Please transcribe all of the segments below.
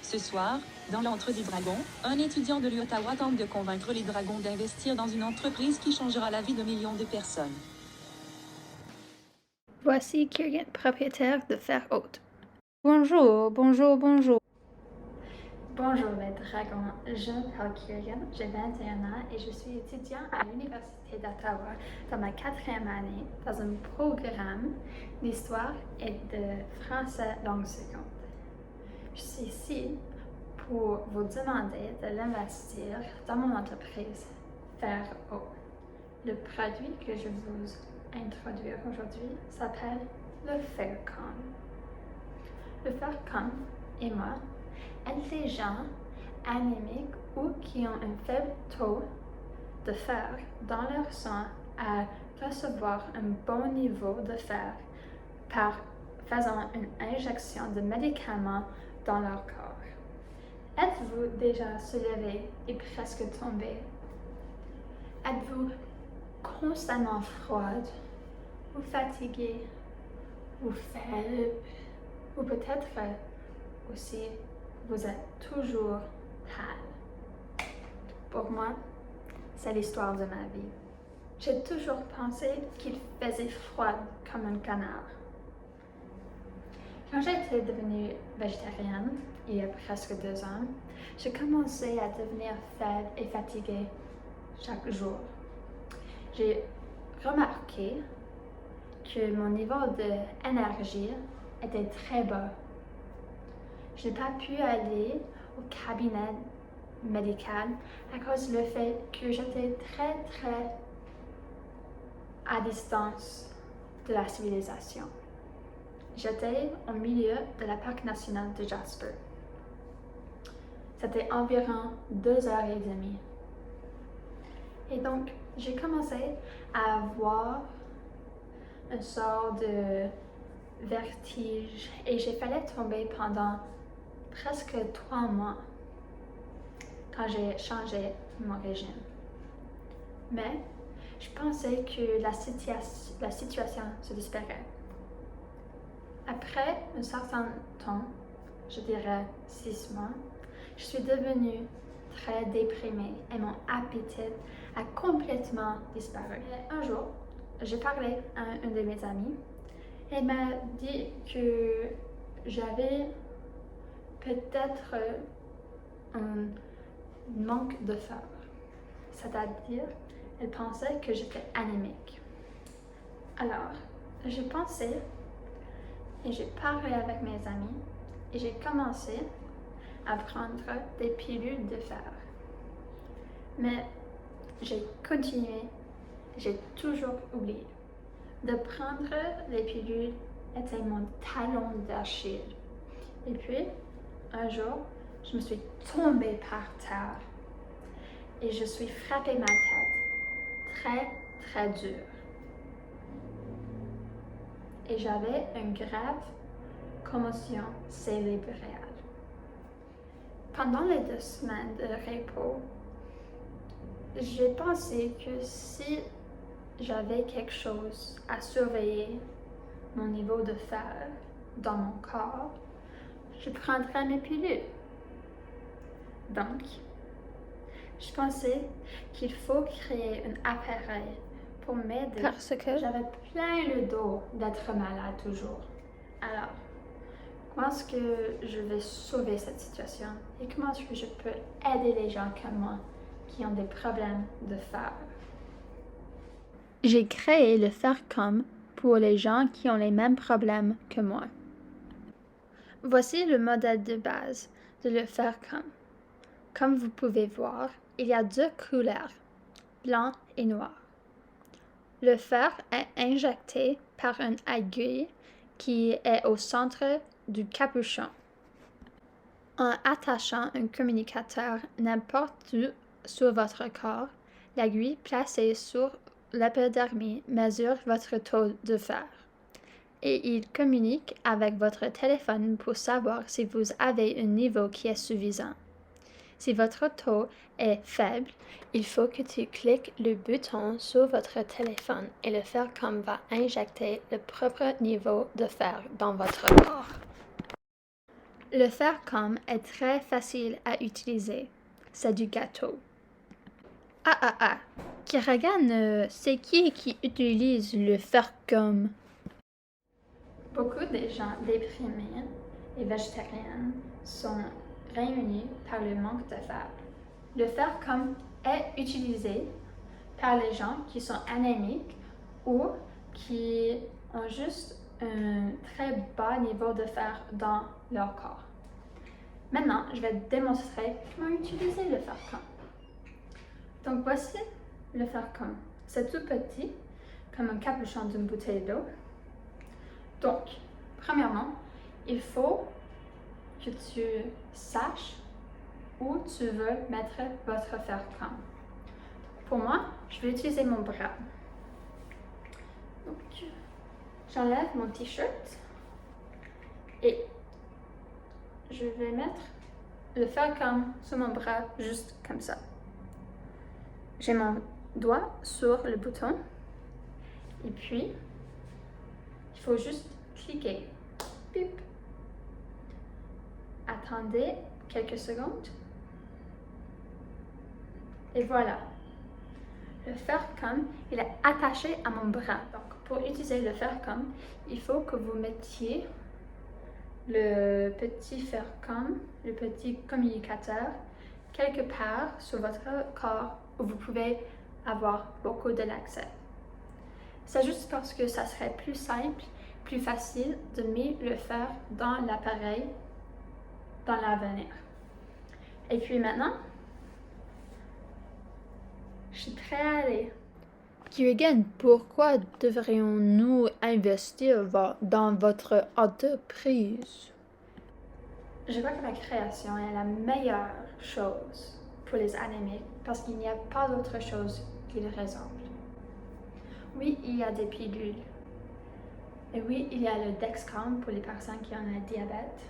Ce soir, dans l'antre des dragons, un étudiant de l'Ottawa tente de convaincre les dragons d'investir dans une entreprise qui changera la vie de millions de personnes. Voici Kieran, propriétaire de Fer Haute. Bonjour. Bonjour les dragons, je m'appelle Kieran, j'ai 21 ans et je suis étudiant à l'Université d'Ottawa dans ma 4e année dans un programme d'histoire et de français langue seconde. Je suis ici pour vous demander de l'investir dans mon entreprise Fer Haute. Le produit que je vous introduis aujourd'hui s'appelle le Faircom. Le Faircom et moi aident les gens anémiques ou qui ont un faible taux de fer dans leur sang à recevoir un bon niveau de fer par faisant une injection de médicaments dans leur corps. Êtes-vous déjà soulevé et presque tombé? Êtes-vous constamment froide ou fatigué ou faible ou peut-être aussi vous êtes toujours pâle? Pour moi, c'est l'histoire de ma vie. J'ai toujours pensé qu'il faisait froid comme un canard. Quand j'étais devenue végétarienne, il y a presque 2 ans, j'ai commencé à devenir faible et fatiguée chaque jour. J'ai remarqué que mon niveau d'énergie était très bas. Je n'ai pas pu aller au cabinet médical à cause du fait que j'étais très à distance de la civilisation. J'étais au milieu de la parc national de Jasper. C'était environ 2h30. Et donc, j'ai commencé à avoir une sorte de vertige et j'ai failli tomber pendant presque 3 mois quand j'ai changé mon régime. Mais je pensais que la situation se disparaît. Après un certain temps, je dirais 6 mois, je suis devenue très déprimée et mon appétit a complètement disparu. Et un jour, j'ai parlé à un de mes amis et il m'a dit que j'avais peut-être un manque de fer. C'est-à-dire, elle pensait que j'étais anémique. Alors, j'ai pensé et j'ai parlé avec mes amis et j'ai commencé à prendre des pilules de fer. Mais j'ai continué, j'ai toujours oublié. De prendre les pilules était mon talon d'Achille. Et puis, un jour, je me suis tombée par terre et je suis frappée ma tête très dur. Et j'avais une grave commotion cérébrale. Pendant les 2 semaines de repos, j'ai pensé que si j'avais quelque chose à surveiller mon niveau de fer dans mon corps, je prendrais mes pilules. Donc, je pensais qu'il faut créer un appareil pour m'aider Parce que j'avais plein le dos d'être malade toujours. Alors, comment est-ce que je vais sauver cette situation et comment est-ce que je peux aider les gens comme moi qui ont des problèmes de fer? j'ai créé le Faircom pour les gens qui ont les mêmes problèmes que moi. Voici le modèle de base de le Faircom. Comme vous pouvez voir, il y a 2 couleurs, blanc et noir. Le fer est injecté par une aiguille qui est au centre du capuchon. En attachant un communicateur n'importe où sur votre corps, l'aiguille placée sur l'épidermie mesure votre taux de fer. Et il communique avec votre téléphone pour savoir si vous avez un niveau qui est suffisant. Si votre taux est faible, il faut que tu cliques le bouton sur votre téléphone et le Faircom va injecter le propre niveau de fer dans votre corps. Le Faircom est très facile à utiliser. C'est du gâteau. Kiragan, c'est qui utilise le Faircom? Beaucoup de gens déprimés et végétariens sont réunis par le manque de fer. Le Faircom est utilisé par les gens qui sont anémiques ou qui ont juste un très bas niveau de fer dans leur corps. Maintenant, je vais démontrer comment utiliser le Faircom. Donc voici le Faircom. C'est tout petit, comme un capuchon d'une bouteille d'eau. Donc, premièrement, il faut que tu saches où tu veux mettre votre Faircom. Pour moi, je vais utiliser mon bras. Donc, j'enlève mon t-shirt et je vais mettre le Faircom sur mon bras juste comme ça. J'ai mon doigt sur le bouton et puis il faut juste cliquer. Pip. Attendez quelques secondes. Et voilà. Le Faircom, il est attaché à mon bras. Donc, pour utiliser le Faircom, il faut que vous mettiez le petit Faircom, le petit communicateur, quelque part sur votre corps où vous pouvez avoir beaucoup de l'accès. C'est juste parce que ça serait plus simple, plus facile de mieux le faire dans l'appareil dans l'avenir. Et puis maintenant, je suis prête à aller. Kiragan, pourquoi devrions-nous investir dans votre entreprise? Je crois que la création est la meilleure chose pour les anémiques parce qu'il n'y a pas d'autre chose qui les ressemble. Oui, il y a des pilules. Et oui, il y a le Dexcom pour les personnes qui ont un diabète.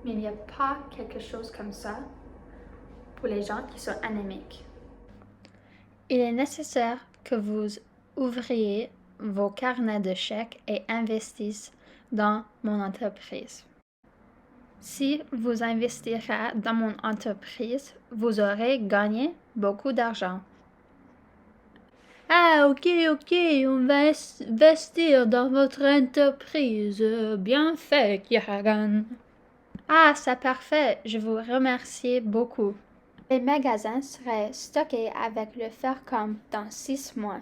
Mais il n'y a pas quelque chose comme ça pour les gens qui sont anémiques. Il est nécessaire que vous ouvriez vos carnets de chèques et investissez dans mon entreprise. Si vous investirez dans mon entreprise, vous aurez gagné beaucoup d'argent. Ah, ok, on va investir dans votre entreprise. Bien fait, Kiragan. Ah, c'est parfait. Je vous remercie beaucoup. Les magasins seraient stockés avec le Faircom dans 6 mois.